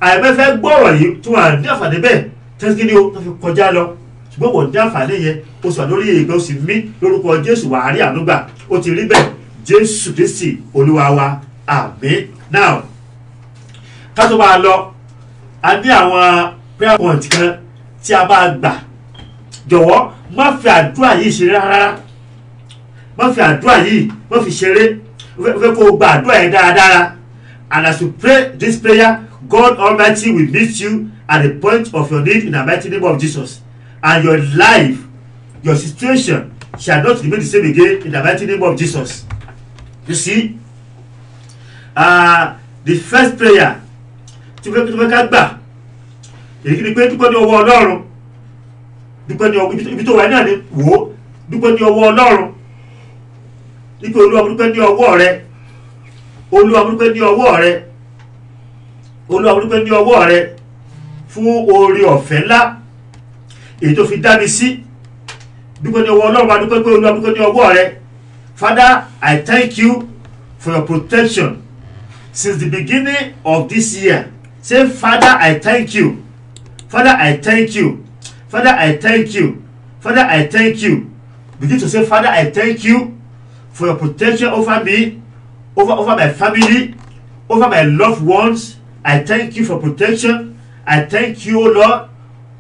àìmẹ́fẹ́ gbọ́rọ̀ yìí tí wọ́n á ní àǹfààní bẹ́ẹ̀ tẹ́síkìlì ó tó fi kọjá lọ ṣùgbọ́n wọ́n ní àǹfààní yẹn ó sọ lórí ìgbẹ́ ó sì mí lórúkọ Jésù wàá rí àánú gbà ó ti rí bẹ́ẹ̀ Jésù Kristi Olúwa wa àmín. Now ká tó máa lọ a ní àwọn prayer point kan tí a bá gbà jọ̀wọ́ má fi àdúrà yìí ṣeré rárá má fi àdúrà yìí má fi ṣeré fẹ́ kó o gba àdúrà yẹn dáradára and as you pray this prayer God Almighty will meet you at the point of your need in the mighty name of Jesus and your life your situation shall not remain the same again in the mighty name of Jesus. You see the first prayer tí wọ́n fẹ́ ká gbà èyí ni pé dúpẹ́ ní ọwọ́ Ọlọ́run dúpẹ́ ní ọwọ́ ibi tó wà náà ni wò ó dúpẹ́ ní ọwọ́ Ọlọ́run ipò Olúwa dúpẹ́ ní ọwọ́ rẹ Olúwa dúpẹ́ ní ọwọ́ rẹ Olúwa dúpẹ́ ní ọwọ́ rẹ fún oore ọ̀fẹ́ ńlá èyí tó fi dá mi sí dúpẹ́ ní ọwọ́ Ọlọ́run wa dúpẹ́ pé Olúwa dúpẹ́ ní ọwọ́ rẹ. Father, I thank you for your protection since the beginning of this year. Say, Father, I thank you. Father, I thank you. Father, I thank you. Father, I thank you. Begin to say, Father, I thank you for your protection over me, over my family, over my loved ones. I thank you for protection. I thank you, O Lord.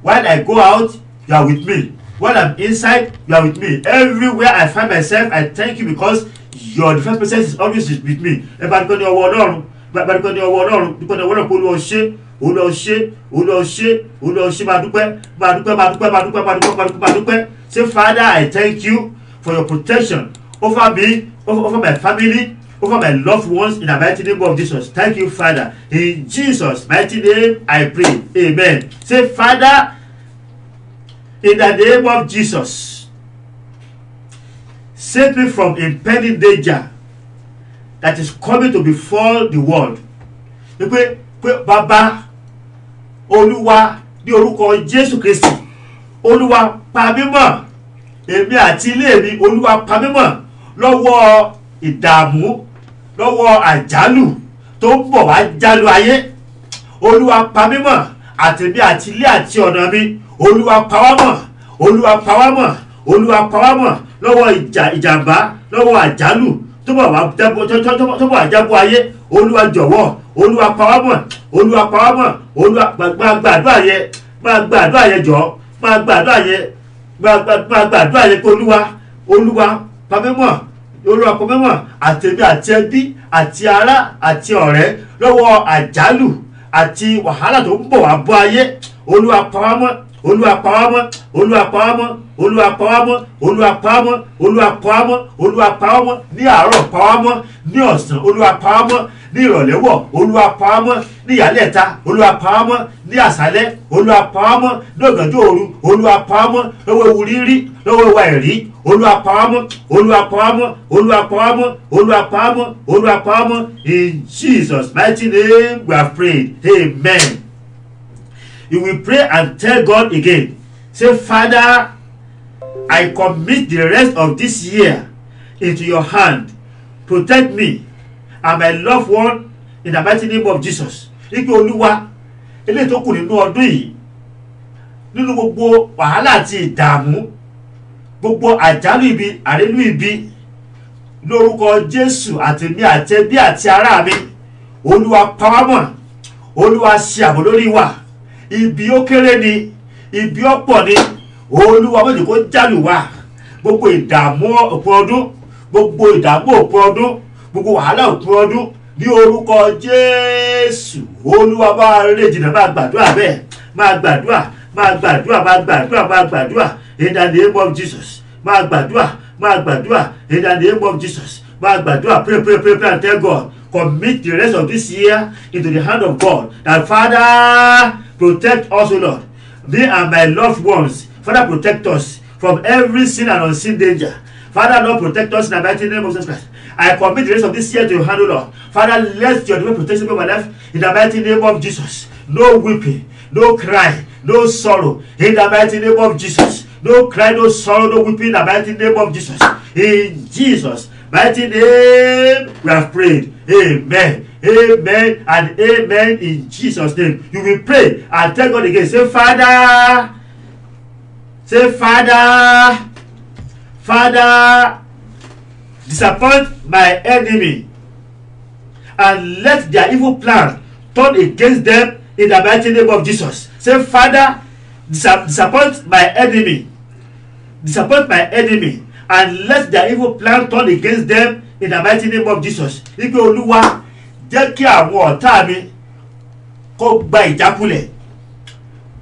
While I go out, you are with me. While I'm inside, you are with me. Everywhere I find myself, I thank you because your defense presence is always with me. Everybody ní ọwọ́ Ọlọ́run, everybody ní ọwọ́ Ọlọ́run, dúpẹ́ ní ọwọ́ Ọlọ́run kó Olúwa ṣe, Olúwa ṣe, Olúwa ṣe, Olúwa ṣe, máa dúpẹ́, máa dúpẹ́, máa dúpẹ́, máa dúpẹ́, máa dúpẹ́, máa dúpẹ́, máa dúpẹ́. Say, Father, I thank you for your protection over me, over my family, over my loved ones in the mighty name of Jesus. Thank you, Father. In Jesus' mighty name, I pray. Amen. Say, Father, in the name of Jesus, save me from impending danger that is coming to befall the world. Pé Bàbá Olúwa ní orúkọ Jésù Kristi, Olúwa pa mí mọ́, èmi àti ilé mi, Olúwa pa mí mọ́ lọ́wọ́ ìdààmú, lọ́wọ́ àjálù tó ń bọ̀ wá jálù ayé. Olúwa pa mí mọ́, àtèmi àti ilé àti ọ̀nà mi. Olúwa pa wá mọ́, Olúwa pa wá mọ́, Olúwa pa wá mọ́ lọ́wọ́ ìjàmbá, lọ́wọ́ àjálù tó bọ̀ wá jábọ̀ ayé. Olúwa jọ̀wọ́, Olúwa pa wá mọ́, Olúwa pa wá mọ́, Olúwa gbàdúrà yẹn, gbàdúrà yẹn jọ̀ọ́, gbàdúrà yẹn, gbàdúrà yẹn pé Olúwa pa mí mọ́, Olúwa pa mí mọ́ àtèmi àti ẹbí àti ará àti ọ̀rẹ́ lọ́wọ́ àjálù àti wàhálà tó ń bọ̀ wá bọ́ ayé. Olúwa pa wá mọ́, Olúwa pa wá mọ́, Olúwa pa wá mọ́, Olúwa pa wá mọ́, Olúwa pa wá mọ́, Olúwa pa wá mọ́, Olúwa pa wá mọ́ ní àárọ̀, pa wá mọ́ ní ọ̀sán, Olúwa pa wá mọ́ ní ìrọ̀lẹ́ wọ̀, Olúwa pa wá mọ́ ní ìyálẹ̀ta, Olúwa pa wá mọ́ ní àṣálẹ́, Olúwa pa wá mọ́ ní ọ̀gànjọ́ òru, Olúwa pa wá mọ́ lọ́wọ́ ewu rírí, lọ́wọ́ ewu àìrí. Olúwa pa wá mọ́, Olúwa pa wá mọ́, Olúwa pa wá mọ́, Olúwa pa wá mọ́, Olúwa pa wá mọ́. In Jesus' mighty name we have prayed. Amen. You will pray and tell God again. Say, Father, I commit the rest of this year into your hand. Protect me and my loved one in the mighty name of Jesus. Ipe Olúwa, eléyìí tó kù nínú ọdún yìí, nínú gbogbo wàhálà àti ìdààmú, gbogbo àjálù ibi, àrélù ibi, lórúkọ Jésù àtèmi àti ẹbí àti ará mi, Olúwa pa wá mọ́, Olúwa ṣe ààbò lórí wa. Ibi ó kéré ni, ibi ó pọ̀ ni, Olúwa má jẹ́ kó jálù wá. Gbogbo ìdààmú òpin ọdún, gbogbo ìdààmú òpin ọdún, gbogbo wàhálà òpin ọdún, ní orúkọ Jésù. Olúwa bá rere jìnnà, máa gbàdúrà bẹ́ẹ̀, máa gbàdúrà, máa gbàdúrà, máa gbàdúrà, máa gbàdúrà in the name of Jesus. Máa gbàdúrà, máa gbàdúrà in the name of Jesus. Máa gbàdúrà, pray, pray, pray, pray and tell God. Commit the rest of this year into the hand of God. That Father, protect us, O Lord. Me and my loved ones. Father, protect us from every sin and unseen danger. Father, Lord, protect us in the mighty name of Jesus Christ. I commit the rest of this year to your hand, O Lord. Father, let your divine protection be my life in the mighty name of Jesus. No weeping, no cry, no sorrow in the mighty name of Jesus. No cry, no sorrow, no weeping in the mighty name of Jesus. In Jesus' mighty name we have prayed. Amen. Amen and amen in Jesus' name. You will pray and tell God again. Say, Father. Say, Father. Father, disappoint my enemy and let their evil plan turn against them in the mighty name of Jesus. Say, Father, disappoint my enemy. Disappoint my enemy and let their evil plan turn against them in the mighty name of Jesus. Ipe Olúwa, jẹ́ kí àwọn ọ̀tá mi kó gba ìjákulẹ̀.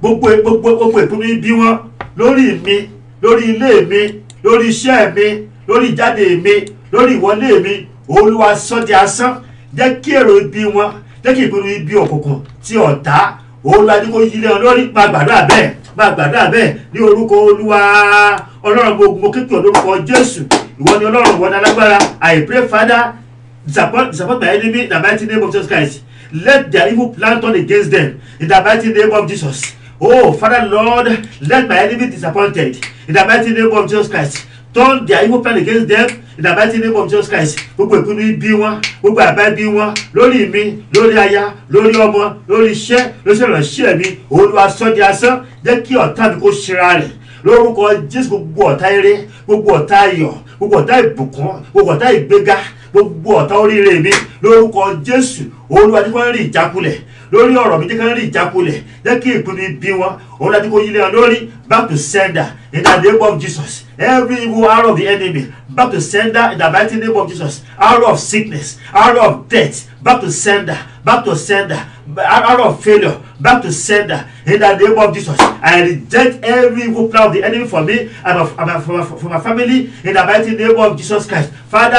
Gbogbo ìpinnu ibi wọn lórí mi, lórí ilé mi, lórí iṣẹ́ mi, lórí ìjáde mi, lórí ìwọlé mi. Olúwa sọ di asán. Jẹ́ kí èrò ibi wọn, jẹ́ kí ìpinnu ibi òkùnkùn tí ọ̀tá Olúwa jẹ́ kó yí lé wọn lórí. Máa gbàdúrà bẹ́ẹ̀, máa gbàdúrà bẹ́ẹ̀ ní orúkọ Olúwa. Ọlọ́run mo képe lórúkọ Jésù. Ìwọ ni Ọlọ́run, ìwọ ni alágbára. I pray, Father, disappoint my enemy in the mighty name of Jesus Christ. Let their evil plan turn against them in the mighty name of Jesus. Oh, Father, Lord, let my enemy be disappointed in the mighty name of Jesus Christ. Turn their evil plan against them in the mighty name of Jesus Christ. Gbogbo ìpinnu ibi wọn, gbogbo àbá ibi wọn, lórí mi, lórí aya, lórí ọmọ, lórí iṣẹ́, lórí ìránṣẹ́ mi. Olúwa sọ di asán. Jẹ́ kí ọ̀tá mi kó ṣera rẹ̀. Lórúkọ Jésù, gbogbo ọ̀tá ire, gbogbo ọ̀tá ayọ̀, gbogbo ọ̀tá ìbùkún, gbogbo ọ̀tá ìgbéga, gbogbo ọ̀tá oríire mi. Lórúkọ Jésù, Olúwa jẹ́ kó rí ìjákulẹ̀. Lórí ọ̀rọ̀ mi, jẹ́ kó rí ìjákulẹ̀. Jẹ́ kí ìpinnu ibi wọn, Olúwa jẹ́ kó yí lé wọn lórí. Back to sender in the name of Jesus. Every evil arrow of the enemy, back to sender in the mighty name of Jesus. Arrow of sickness, arrow of death, back to sender, back to sender. Arrow of failure, back to sender in the name of Jesus. I reject every evil plan of the enemy for me and for my family in the mighty name of Jesus Christ. Father,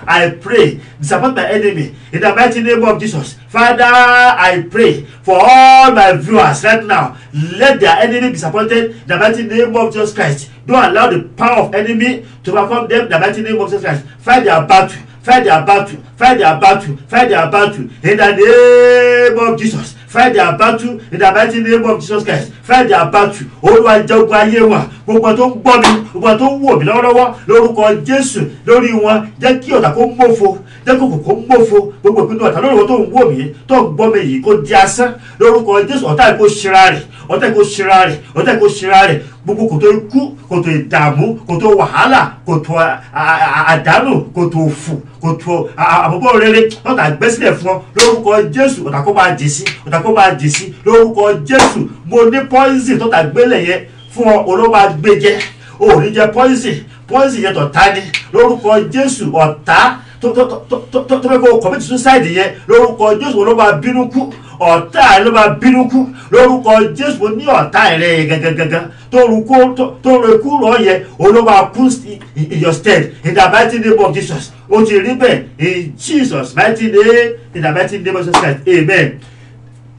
I pray, disappoint my enemy in the mighty name of Jesus. Father, I pray for all my viewers right now. Let their enemy be disappointed in the mighty name of Jesus Christ. Don't allow the power of enemy to overcome them in the mighty name of Jesus Christ. Fight their battle. Fight their battle, fight their battle, fight their battle in the name of Jesus. Fight their battle in the mighty name of Jesus Christ. Fight their battle. Olúwa jẹ́ ogun ayé wọn. Gbogbo tó ń gbọ́ mi, gbogbo tó ń wò mí lọ́wọ́lọ́wọ́ lórúkọ Jésù lórí wọn. Jẹ́ kí ọ̀tá kó mọ̀fo, jẹ́ kó kò mọ̀fo. Gbogbo ìpinnu ọ̀tá lórí wọn tó ń wò mí, tó ń gbọ́ mi yìí kó di asán. Lórúkọ Jésù, ọ̀tá yìí kó ṣera rẹ̀, ọ̀tá yìí kó ṣera rẹ̀, ọ̀tá yìí kó ṣera rẹ̀. Gbogbo kòtò ikú, kòtò ìdààmú, kòtò wàhálà, kòtò àdánù, kòtò òfò, kòtò àbọ̀bọ̀ rere ọ̀tá gbẹ́sílẹ̀ fún ọ lórúkọ Jésù. Ọ̀tá kó máa jì sí, ọ̀tá kó máa jì sí lórúkọ Jésù. Mo ní poison tọ́tá gbélé yẹn fún ọ, olóò máa gbé jẹ. O ò ní jẹ poison yẹn tọ̀tá ni lórúkọ Jésù. Ọ̀tá tó fẹ́ kó commit suicide yẹn lórúkọ Jésù olóò máa bínú kú. Ọ̀tá ló máa bínú kú lórúkọ Jésù. Mo ní ọ̀tá rẹ̀ gangan tó ro ikú rọ̀ yẹn olóò máa kú in your stead in the mighty name of Jesus. O ti rí bẹ́ẹ̀ in Jesus mighty name, in the mighty name of Jesus Christ. Amen.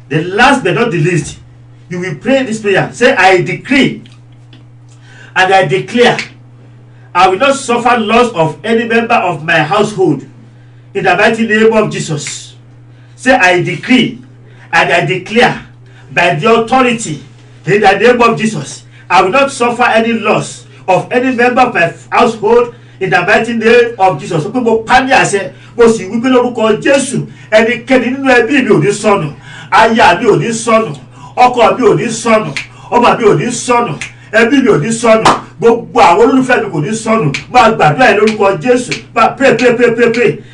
The last but not the least, you will pray this prayer. Say, I decree and I declare I will not suffer loss of any member of my household in the mighty name of Jesus. Say, I decree and I declare by the authority in the name of Jesus, I will not suffer any loss of any member of my household in the mighty name of Jesus. So mo pa ní àṣẹ, mo sì wí pé lórúkọ Jésù, ẹnikẹ́ni nínú ẹbí mi ò ní sọnù, aya mi ò ní sọnù, ọkọ mi ò ní sọnù, ọmọ mi ò ní sọnù, ẹbí mi ò ní sọnù, gbogbo àwọn olólùfẹ́ mi kò ní sọnù. Máa gbàdúrà yẹn lórúkọ Jésù. Pray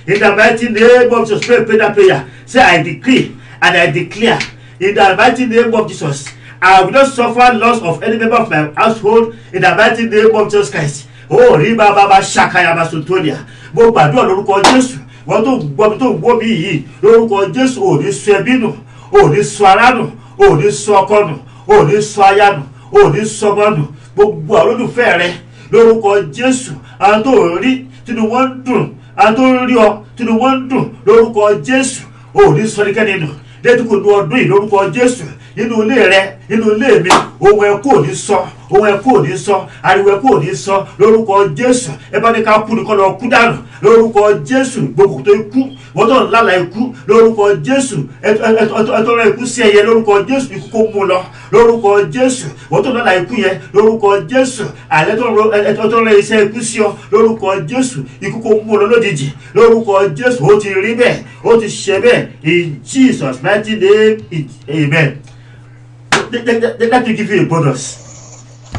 in the mighty name of Jesus. Pray that prayer. Say, I decree and I declare in the mighty name of Jesus, I will not suffer loss of any member of my household in the mighty name of Jesus Christ. Oh, riba baba shakaya masutonia. Mo gbàdúrà lórúkọ Jésù. wọ́n tó gbọ́ mi tó gbọ́ mi yìí lórúkọ Jésù ò ní sọ ẹbí nù, ò ní sọ ará nù, ò ní sọ ọkọ nù, ò ní sọ aya nù, ò ní sọ ọmọ nù. Gbogbo àwọn olólùfẹ́ rẹ lórúkọ Jésù, àwọn tó rí tínú wọn dùn, àwọn tó rí ọ tínú wọn dùn lórúkọ Jésù, ò ní sọ nìkẹ́ni nù. Dédúkò ní ọdún yìí lórúkọ Jésù, inú ilé rẹ, inú ilé mi, ohun ẹkú ò ní sọ, ohun ẹkú ò ní sọ, ariwo ẹkú ò ní sọ lórúkọ Jésù. Ẹ bá ní ká kú ní kọ́ lọ kú dànù lórúkọ Jésù. Gbogbo tó ikú wọ́n tó ń lálàá ikú lórúkọ Jésù. Ẹtọ́ rẹ ikú sí ẹyẹ lórúkọ Jésù, ikú kó mú lọ lórúkọ Jésù. Wọ́n tó ń lálàá ikú yẹn lórúkọ Jésù. Àlẹ́ tó ń rẹ iṣẹ́ ikú sí ọ lórúkọ Jésù, ikú kó mú lọ lójijì lórúkọ Jésù. Ó ti rí bẹ́ẹ̀, ó ti ṣe bẹ́ẹ̀. In Jesus' mighty name, amen. Let me give you a bonus.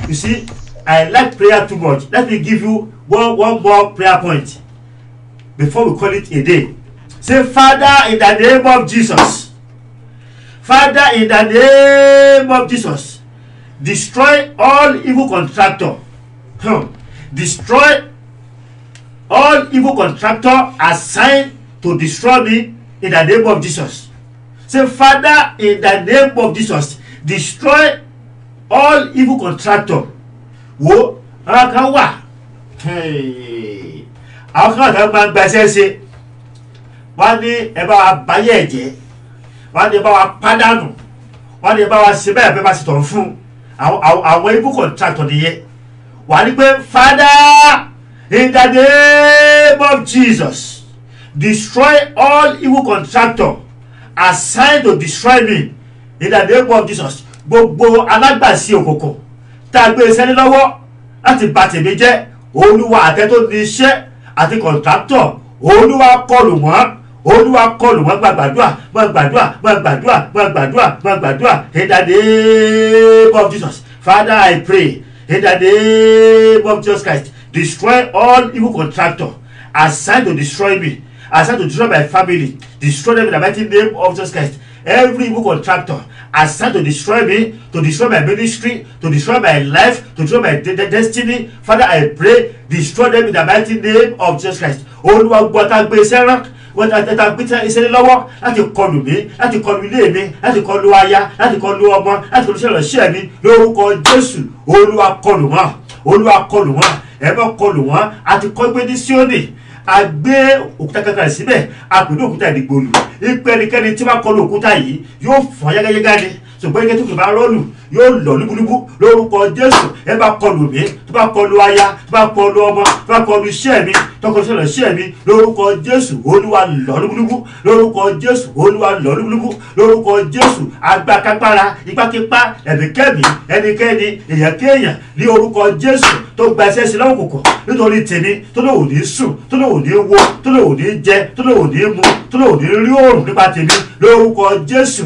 You see, I like prayer too much. Let me give you one more prayer point before we call it a day. Say, Father, in the name of Jesus. Father, in the name of Jesus. Destroy all evil contractor. Destroy all evil contractor assigned to destroy me in the name of Jesus. Say, Father, in the name of Jesus. Destroy all evil contractor. Wo àwọn kan wà, àwọn kan máa ń gbẹ́sẹ̀ ṣe, wọ́n ní ẹ bá wa báyẹ̀ ẹ̀jẹ̀, wọ́n ní ẹ bá wa pádànù, wọ́n ní ẹ bá wa ṣe bẹ́ẹ̀ bẹ́ẹ̀ bá ṣe tọ̀ fún àwọn evil contractor nìyẹn. Wà ní pé Father, in the name of Jesus, destroy all evil contractor assigned to destroy me. In the name of Jesus. Gbogbo alágbàsí òkùnkùn tá a gbé iṣẹ́ ní lọ́wọ́ láti bà tèmi jẹ́, Olúwa àtẹ tó ní iṣẹ́ àti kọ̀ǹtráktọ̀, Olúwa kọlù wọ́n, Olúwa kọlù wọ́n. Gbàgbàdúà, gbàgbàdúà, gbàgbàdúà, gbàgbàdúà, gbàgbàdúà. In the name of Jesus. Father, I pray in the name of Jesus Christ, destroy all evil contractor assigned to destroy me, assigned to destroy my family. Destroy them in the mighty name of Jesus Christ. Every evil contractor assigned to destroy me, to destroy my ministry, to destroy my life, to destroy my destiny, Father, I pray, destroy them in the mighty name of Jesus Christ. Olúwa gbọ́ tá gbé iṣẹ́ rán, wọ́n ta gbé iṣẹ́ lọ́wọ́ láti kọlù mí, láti kọlù ilé mi, láti kọlù aya, láti kọlù ọmọ, láti kọlù iṣẹ́ ìránṣẹ́ mi lórúkọ Jésù. Olúwa kọlù wọ́n, Olúwa kọlù wọ́n, ẹ bá kọlù wọ́n. Àti kọ́ gbé ní Síónì, a gbé òkúta kankan síbẹ̀, a pè ní òkúta ìdìgbòlù. Ìpẹ́nikẹ́ni tí wọ́n kọlù òkúta yìí yóò fọ́ yágáyágá ni. Ṣùgbọ́n ike tó kì bá rọ́ọ̀lù yóò lọ lúbúlúbú lórúkọ Jésù. Ẹ bá kọlù mí, tó bá kọlù aya, tó bá kọlù ọmọ, tó bá kọlù iṣẹ́ mi, tó kọlù iṣẹ́ mi lórúkọ Jésù. Olúwa lọ lúbúlúbú lórúkọ Jésù. Olúwa lọ lúbúlúbú lórúkọ Jésù. Agbákápára, ipákípá, ẹ̀míkẹ́mí, ẹnikẹ́ni, èèyànkéèyàn ní orúkọ Jésù tó gba ẹsẹ̀ sí lọ́wọ́ kòkò nítorí tèmi, tó lóò ní sùn, tó lóò ní wo, tó lóò ní jẹ, tó lóò ní mu, tó lóò ní rí òòrùn nípa tèmi lórúkọ Jésù.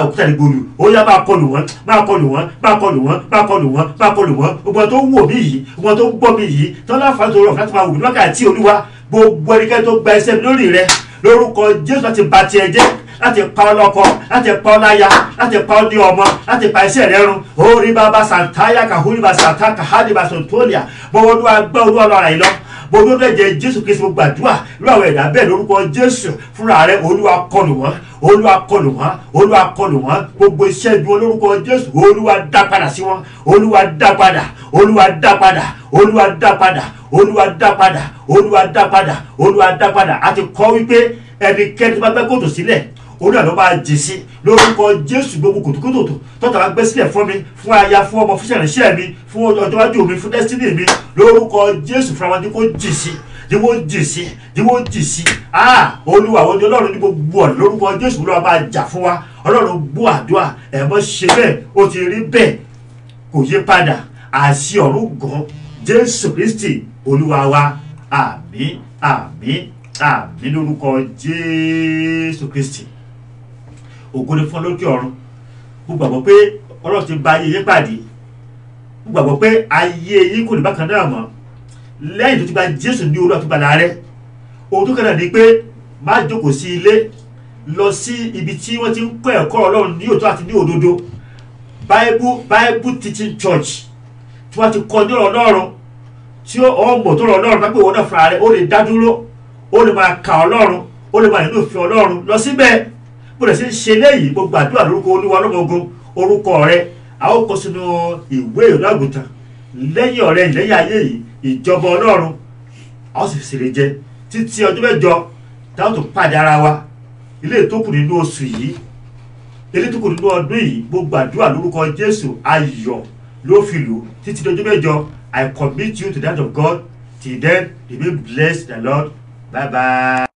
Òkúta ìgbòlù ó yá máa kọlù wọ́n, máa kọlù wọ́n, máa kọlù wọ́n, máa kọlù wọ́n, máa kọlù wọ́n. Gbogbo tó ń wò mí yìí, gbogbo tó ń gbọ́ mi yìí, tó láǹfààní tó rọ̀ láti máa wò mí wákàtí Olúwa. Gbogbo ẹnikẹ́ni tó gba ẹsẹ̀ lórí rẹ lórúkọ Jésù láti bà tiẹ̀ jẹ́, láti pa ọ́ lọ́kọ, láti pa ọ́ láya, láti pa ọ́ ní ọmọ, láti pa iṣẹ́ rẹ run. Orí bàbá sàǹtáyà kàhórí bá sàǹtá kàhádì bá sọ̀tólìà. Bọ́wọ́ Olúwa gbọ́ Olúwa lọ́ra yìí lọ. Gbogbo ẹ̀jẹ̀ Jésù Kristi mo gbàdúrà irú àwọn ẹ̀dá bẹ́ẹ̀ lórúkọ Jésù fúnra rẹ̀. Olúwa kọlù wọ́n, Olúwa kọlù wọ́n, Olúwa kọlù wọ́n. Gbogbo iṣẹ́ ibi olórúkọ Jésù Olúwa dá padà sí wọn, Olúwa dá padà, Olúwa dá padà, Olúwa dá padà, Olúwa dá padà, Olúwa dá padà, Olúwa dá padà. A ti kọ́ wípé ẹnikẹ́ni tó bá gbẹ́ kòtò sílẹ̀ Olúwa ló máa jì sí lórúkọ Jésù. Gbogbo kòtòkòtò tọ́ta bá gbé sílẹ̀ fún mi, fún aya, fún ọmọ, fún ìṣẹ̀ránṣẹ́ mi, fún ọjọ́ iwájú mi, fún destiny mi lórúkọ Jésù fúnra wọn ni kò jì sí, ni wọ́n jì sí, ni wọ́n jì sí. Olúwa àwọn Ọlọ́run ní gbogbo ọ̀nà lórúkọ Jésù Olúwa máa jà fún wa. Ọlọ́run gbọ́ àdúrà, ẹ̀ mọ́ ṣe bẹ́ẹ̀, ó ti rí bẹ́ẹ̀, kò yí padà. Àṣì ọ̀run gan Jésù Kristi Olúwa wa. Àmín, àmín, àmín lórúkọ Jésù Kristi. Ògo ni fún lókè ọ̀run. Mo gbàgbọ́ pé Ọlọ́run ti bá ayé yín pàdé. Mo gbàgbọ́ pé ayé yín kò ní bákan náà mọ́ lẹ́yìn tó ti gba Jésù ní Olúwa tó gbàlà rẹ̀. Ohun tó kẹ́nà ni pé má jókòó sí ilé, lọ sí ibi tí wọ́n ti ń kọ́ ẹ̀kọ́ Ọlọ́run ní òótọ́ àti ní òdodo. Bible teaching church tí wọ́n ti kọ́ ní ọ̀rọ̀ Ọlọ́run, tí ọmọ tó rọ̀ Ọlọ́run bá pè wọ́n náà fúnra rẹ̀ ó lè dá dúró, ó lè máa ka Ọlọ́run, ó lè máa nínú òfin Ọlọ́run lọ síbẹ̀. Bó lè ṣe ń ṣe léyìí, gbogbo àdúrà lórúkọ Olúwa ọlọ́mọ ogun, orúkọ rẹ a ó kọ sínú ìwé ìrọ̀gùtàn lẹ́yìn ọ̀rẹ́ lẹ́yìn ayé yìí, ìjọba Ọlọ́run a ó sì fèrè jẹ títí ọjọ́ mẹ́jọ táwọn tó pàdé ara wa. Ilé tó kù nínú oṣù yìí, ilé tó kù nínú ọdún yìí, gbogbo àdúrà lórúkọ Jésù ayọ̀ ló fi lò títí ọjọ́ mẹ́jọ. I commit you to the hand of God. Till then, remain blessed, the Lord. Bye bye.